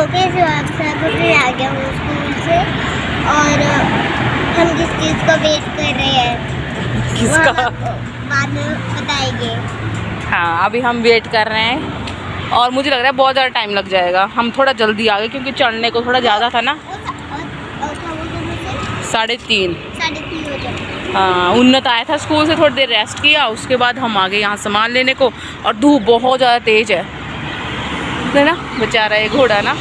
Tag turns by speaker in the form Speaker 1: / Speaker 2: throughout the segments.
Speaker 1: के सब भी आ गया हूँ स्कूल से और हम किस चीज़ को वेट कर रहे हैं
Speaker 2: किसका?
Speaker 1: बाद में बताएंगे।
Speaker 2: हाँ अभी हम वेट कर रहे हैं और मुझे लग रहा है बहुत ज़्यादा टाइम लग जाएगा। हम थोड़ा जल्दी आ गए क्योंकि चढ़ने को थोड़ा ज़्यादा था ना। 3:30
Speaker 1: हो जाए।
Speaker 2: हाँ उन्नत आया था स्कूल से, थोड़ी देर रेस्ट किया, उसके बाद हम आ गए यहाँ सामान लेने को। और धूप बहुत ज़्यादा तेज़ है ना बेचारा ये घोड़ा ना,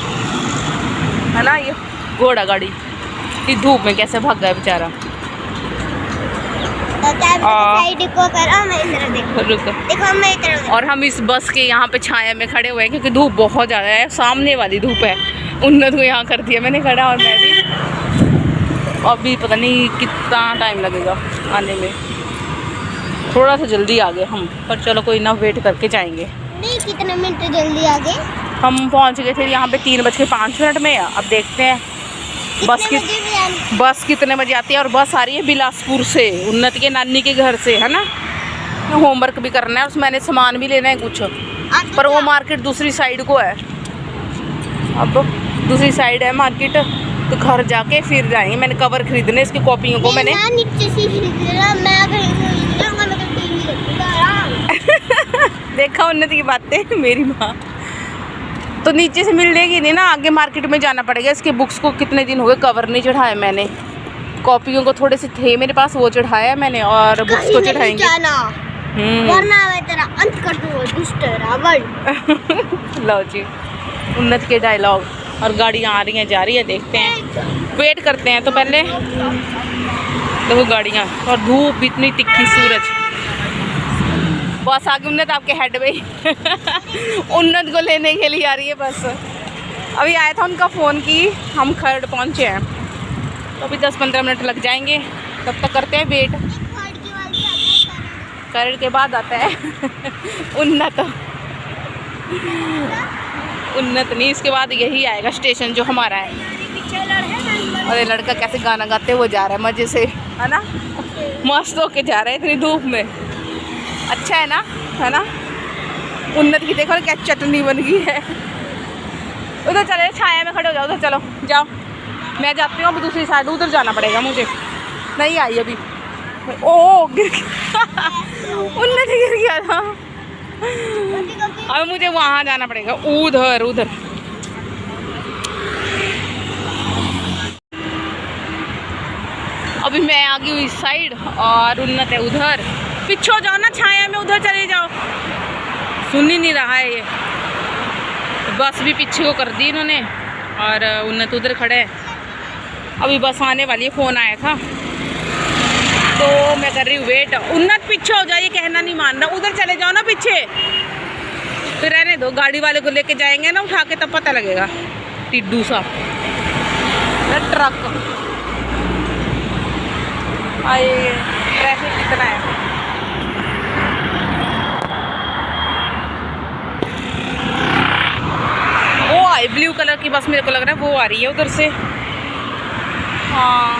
Speaker 2: है ना, ये घोड़ा गाड़ी इस धूप में कैसे भाग गया बेचारा। और हम इस बस के यहाँ पे छाया में खड़े हुए हैं क्योंकि धूप बहुत ज़्यादा है, सामने वाली धूप है। उन्नत को यहाँ कर दिया मैंने खड़ा और मैं भी। अभी पता नहीं कितना टाइम लगेगा आने में, थोड़ा सा जल्दी आ गए हम, पर चलो कोई ना, वेट करके जाएंगे।
Speaker 1: नहीं कितने मिनट जल्दी आ गए?
Speaker 2: हम पहुँच गए थे यहाँ पे 3:05 में। अब देखते हैं बस कितने बजे आती है। और बस आ रही है बिलासपुर से, उन्नत के नानी के घर से, है ना। होमवर्क भी करना है, उसमें मैंने सामान भी लेना है कुछ, पर वो मार्केट दूसरी साइड को है। अब दूसरी साइड है मार्केट, तो घर जाके फिर जाएंगे। मैंने कवर खरीदने इसकी कॉपियों को मैंने
Speaker 1: नीचे से
Speaker 2: देखा उन्नत की बातें मेरी माँ तो नीचे से मिल जाएगी नहीं ना, आगे मार्केट में जाना पड़ेगा। इसके बुक्स को कितने दिन हो गए कवर नहीं चढ़ाया मैंने, कॉपियों को थोड़े से थे मेरे पास, वो चढ़ाया मैंने और बुक्स को चढ़ाएंगे।
Speaker 1: वरना मैं तेरा अंत कर दूंगा दुष्ट रावण।
Speaker 2: लो जी उन्नत के डायलॉग। और गाड़ियाँ आ रही हैं जा रही है, देखते हैं, वेट करते हैं। तो पहले देखो गाड़ियाँ और धूप इतनी तिखी, सूरज। बस आगे उन्नत आपके हेड में उन्नत को लेने के लिए आ रही है बस। अभी आया था उनका फ़ोन की हम खरड़ पहुँचे हैं, तो अभी 10-15 मिनट लग जाएंगे। तब तक करते हैं वेट। खरड़ के बाद आता है उन्नत नहीं, इसके बाद यही आएगा स्टेशन जो हमारा है। और ये लड़का कैसे गाना गाते हुए जा रहा है मज़े से, है ना, मस्त होके जा रहा है इतनी धूप में। अच्छा है ना। उन्नत की देखो क्या चटनी बन गई है। उधर चले, छाया में खड़े हो जाओ, उधर चलो जाओ। मैं जाती हूँ, अब दूसरी साइड उधर जाना पड़ेगा मुझे। नहीं आई अभी। ओ गिर गया उन्नत गिर गया था। अब मुझे वहाँ जाना पड़ेगा, उधर। अभी मैं आ गई हूँ इस साइड और उन्नत है उधर। पीछे जाओ ना, छाया में उधर चले जाओ। सुन ही नहीं रहा है ये। बस भी पीछे को कर दी इन्होंने और उन्नत उधर खड़े हैं। अभी बस आने वाली है, फ़ोन आया था तो मैं कर रही हूँ वेट। उन्नत पीछे हो जाइए, कहना नहीं मान रहा, उधर चले जाओ ना पीछे। फिर रहने दो, गाड़ी वाले को लेके जाएंगे ना उठा के, तब पता लगेगा। टिड्डू सा ट्रक आए, ट्रैफिक कितना है। वो आई ब्लू कलर की बस, मेरे को लग रहा है वो आ रही है उधर से। हाँ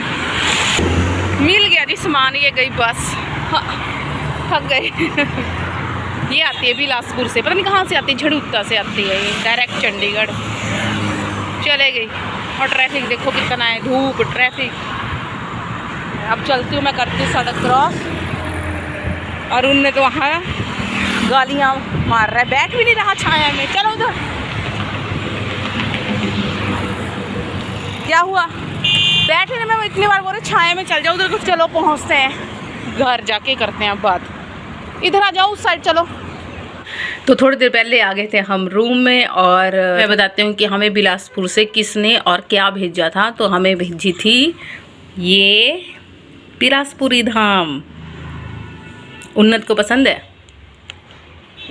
Speaker 2: मिल गया जी सामान, ये गई बस। थक गए ये आती है बिलासपुर से, पता नहीं कहाँ से आती है, झड़ूता से आती है ये, डायरेक्ट चंडीगढ़ चले गई। और ट्रैफिक देखो कितना है, धूप, ट्रैफिक। अब चलती हूँ मैं, करती हूँ सड़क क्रॉस। और उनने तो वहाँ गालियाँ मार रहा है, बैठ भी नहीं रहा छाया में। चलो उधर, क्या हुआ, बैठे ना, मैं इतनी बार बोल रही छाया में चल जाओ उधर। कुछ चलो पहुँचते हैं, घर जाके करते हैं अब बात। इधर आ जाओ, उस साइड चलो। तो थोड़ी देर पहले आ गए थे हम रूम में और मैं बताती हूँ कि हमें बिलासपुर से किसने और क्या भेजा था। तो हमें भेजी थी ये बिलासपुरी धाम। उन्नत को पसंद है,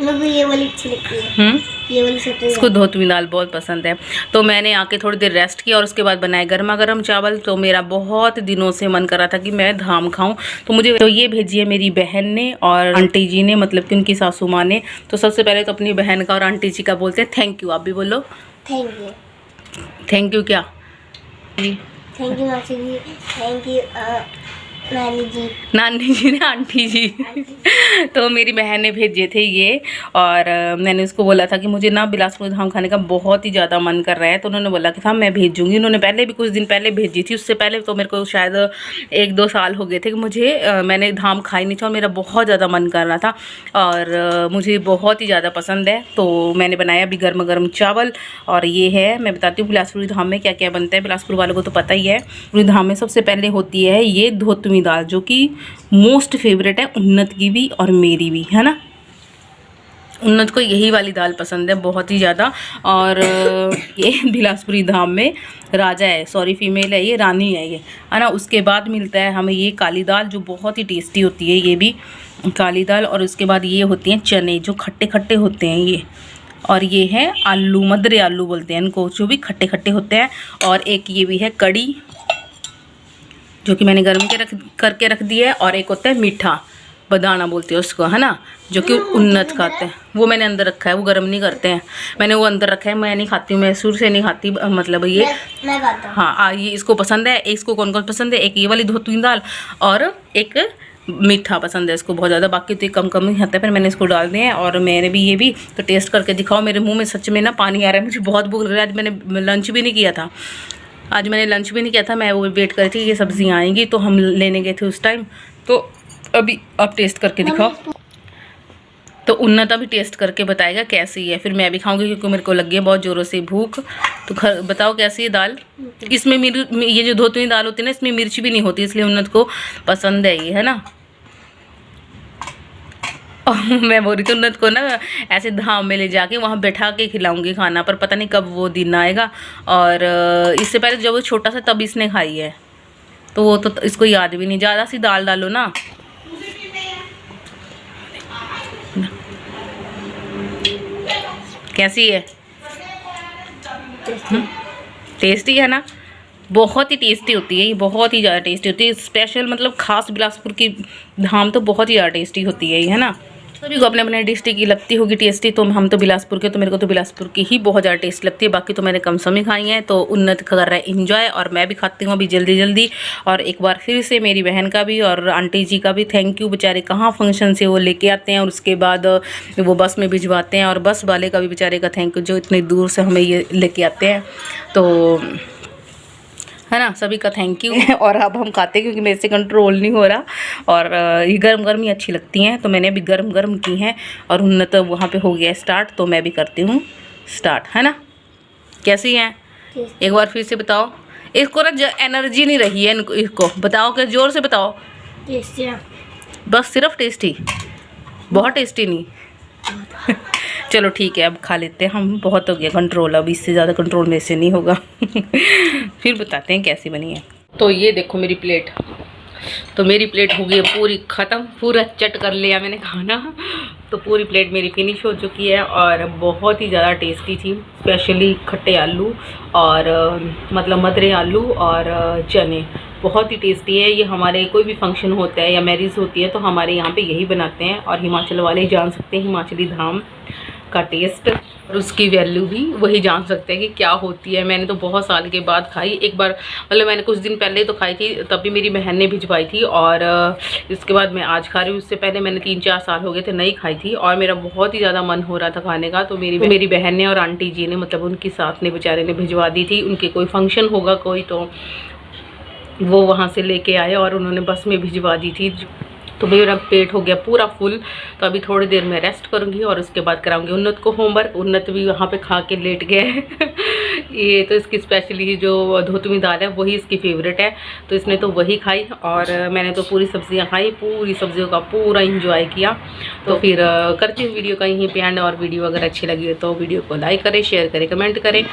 Speaker 1: मुझे ये वाली अच्छी लगती है। ये वाली सबसे
Speaker 2: इसको धोतवी दाल बहुत पसंद है। तो मैंने आके थोड़ी देर रेस्ट किया और उसके बाद बनाए गर्मा गर्म चावल। तो मेरा बहुत दिनों से मन कर रहा था कि मैं धाम खाऊं, तो मुझे तो ये भेजी है मेरी बहन ने और आंटी जी ने, मतलब कि उनकी सासू माँ ने। तो सबसे पहले तो अपनी बहन का और आंटी जी का बोलते हैं थैंक यू। आप भी बोलो
Speaker 1: थैंक यू।
Speaker 2: थैंक यू क्या जी?
Speaker 1: थैंक यू मासी जी, थैंक यू नानी जी।
Speaker 2: नानी जी ने आंटी जी तो मेरी बहन ने भेजे थे ये, और मैंने उसको बोला था कि मुझे ना बिलासपुर धाम खाने का बहुत ही ज़्यादा मन कर रहा है, तो उन्होंने बोला कि था मैं भेजूँगी। उन्होंने पहले भी कुछ दिन पहले भेजी थी, उससे पहले तो मेरे को शायद 1-2 साल हो गए थे कि मुझे मैंने धाम खाई नहीं थी और मेरा बहुत ज़्यादा मन कर रहा था, और मुझे बहुत ही ज़्यादा पसंद है। तो मैंने बनाया अभी गर्मा गर्म चावल, और ये है, मैं बताती हूँ बिलासपुरी धाम में क्या क्या बनता है। बिलासपुर वालों को तो पता ही है। बिलासपुरी धाम में सबसे पहले होती है ये धोतमी दाल, जो कि मोस्ट फेवरेट है उन्नत की भी और मेरी भी, है ना। उन्नत को यही वाली दाल पसंद है बहुत ही ज़्यादा। और ये बिलासपुरी धाम में राजा है, सॉरी फीमेल है, ये रानी है ये, है ना। उसके बाद मिलता है हमें ये काली दाल, जो बहुत ही टेस्टी होती है, ये भी काली दाल। और उसके बाद ये होती हैं चने, जो खट्टे खट्टे होते हैं ये। और ये है आलू, मदरे आलू बोलते हैं इनको, जो भी खट्टे खट्टे होते हैं। और एक ये भी है कड़ी, जो कि मैंने गर्म करके रख दी है। और एक होता है मीठा बदाना बोलते हैं उसको, है ना, जो कि उन्नत खाते हैं। वो मैंने अंदर रखा है, वो गर्म नहीं करते हैं, मैंने वो अंदर रखा है। मैं नहीं खाती हूँ, मैं शुरू से नहीं खाती, मतलब ये
Speaker 1: मैं खाता हूँ।
Speaker 2: हाँ, ये इसको पसंद है। इसको कौन कौन पसंद है, एक ये वाली धोतवी दाल और एक मीठा पसंद है इसको बहुत ज़्यादा, बाकी तो कम कम ही खाता है। फिर मैंने इसको डाल दिए हैं, और मैंने भी ये भी तो टेस्ट करके दिखाओ। मेरे मुँह में सच में ना पानी आ रहा है, मुझे बहुत भूख लग रहा है। आज मैंने लंच भी नहीं किया था, मैं वो वेट कर रही थी ये सब्जियाँ आएंगी, तो हम लेने गए थे उस टाइम। तो अभी आप टेस्ट करके दिखाओ। तो उन्नत अभी टेस्ट करके बताएगा कैसी है, फिर मैं भी खाऊंगी, क्योंकि मेरे को लगी है बहुत ज़ोरों से भूख। तो बताओ कैसी है दाल। इसमें ये जो धोतवी दाल होती है ना, इसमें मिर्च भी नहीं होती, इसलिए उन्नत को पसंद है ये, है ना। और मैं बोल रही थी उन्नत को ना ऐसे धाम में ले जाके वहाँ बैठा के खिलाऊंगी खाना, पर पता नहीं कब वो दिन आएगा। और इससे पहले जब वो छोटा सा तब इसने खाई है, तो वो तो इसको याद भी नहीं। ज़्यादा सी दाल डालो ना। कैसी है? टेस्टी है ना, बहुत ही टेस्टी होती है ये, बहुत ही ज़्यादा टेस्टी होती है। स्पेशल मतलब खास बिलासपुर की धाम तो बहुत ही ज़्यादा टेस्टी होती है ये, है ना। सभी को अपने अपने डिस्ट्रिक्ट की लगती होगी टेस्टी, तो हम तो बिलासपुर के, तो मेरे को तो बिलासपुर की ही बहुत ज़्यादा टेस्ट लगती है। बाकी तो मैंने कम सम ही खाई हैं। तो उन्नत कर रहा है इंजॉय, और मैं भी खाती हूँ अभी जल्दी जल्दी। और एक बार फिर से मेरी बहन का भी और आंटी जी का भी थैंक यू, बेचारे कहाँ फंक्शन से वो लेके आते हैं और उसके बाद वो बस में भिजवाते हैं। और बस वाले का भी बेचारे का थैंक यू, जो इतनी दूर से हमें ये लेके आते हैं, तो है ना, सभी का थैंक यू। और अब हम खाते हैं, क्योंकि मेरे से कंट्रोल नहीं हो रहा। और ये गर्म गर्म ही अच्छी लगती हैं, तो मैंने अभी गर्म गर्म की हैं। और उन्नत वहाँ पे हो गया स्टार्ट, तो मैं भी करती हूँ स्टार्ट, है ना। कैसी हैं एक बार फिर से बताओ। इसको ना एनर्जी नहीं रही है इसको बताओ, कि जोर से बताओ।
Speaker 1: टेस्टी है,
Speaker 2: बस सिर्फ टेस्टी, बहुत टेस्टी नहीं। चलो ठीक है, अब खा लेते हैं हम, बहुत हो गया कंट्रोल, अब इससे ज़्यादा कंट्रोल मेरे से नहीं होगा। फिर बताते हैं कैसी बनी है। तो ये देखो मेरी प्लेट, तो मेरी प्लेट हो गई है पूरी ख़त्म, पूरा चट कर लिया मैंने खाना। तो पूरी प्लेट मेरी फिनिश हो चुकी है, और बहुत ही ज़्यादा टेस्टी थी। स्पेशली खट्टे आलू और मतलब मदरे आलू और चने, बहुत ही टेस्टी है ये। हमारे कोई भी फंक्शन होता है या मैरिज होती है, तो हमारे यहाँ पे यही बनाते हैं। और हिमाचल वाले जान सकते हैं हिमाचली धाम का टेस्ट, और उसकी वैल्यू भी वही जान सकते हैं कि क्या होती है। मैंने तो बहुत साल के बाद खाई एक बार, मतलब मैंने कुछ दिन पहले तो खाई थी, तब भी मेरी बहन ने भिजवाई थी। और इसके बाद मैं आज खा रही हूँ। उससे पहले मैंने 3-4 साल हो गए थे नहीं खाई थी, और मेरा बहुत ही ज़्यादा मन हो रहा था खाने का। तो मेरी बहन ने और आंटी जी ने, मतलब उनकी साथ ने, बेचारे ने भिजवा दी थी। उनके कोई फंक्शन होगा कोई, तो वो वहाँ से लेके आए और उन्होंने बस में भिजवा दी थी। तो मेरा पेट हो गया पूरा फुल। तो अभी थोड़ी देर में रेस्ट करूँगी, और उसके बाद कराऊंगी उन्नत को होमवर्क। उन्नत भी वहाँ पे खा के लेट गया है। ये तो इसकी स्पेशली जो धोतवी दाल है वही इसकी फेवरेट है, तो इसने तो वही खाई। और मैंने तो पूरी सब्जियाँ खाई, पूरी सब्जियों का पूरा इंजॉय किया। तो फिर करती हूँ वीडियो का यहीं पे एंड। और वीडियो अगर अच्छी लगी हो तो वीडियो को लाइक करें, शेयर करें, कमेंट करें।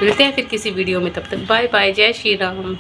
Speaker 2: मिलते हैं फिर किसी वीडियो में, तब तक बाय बाय, जय श्री राम।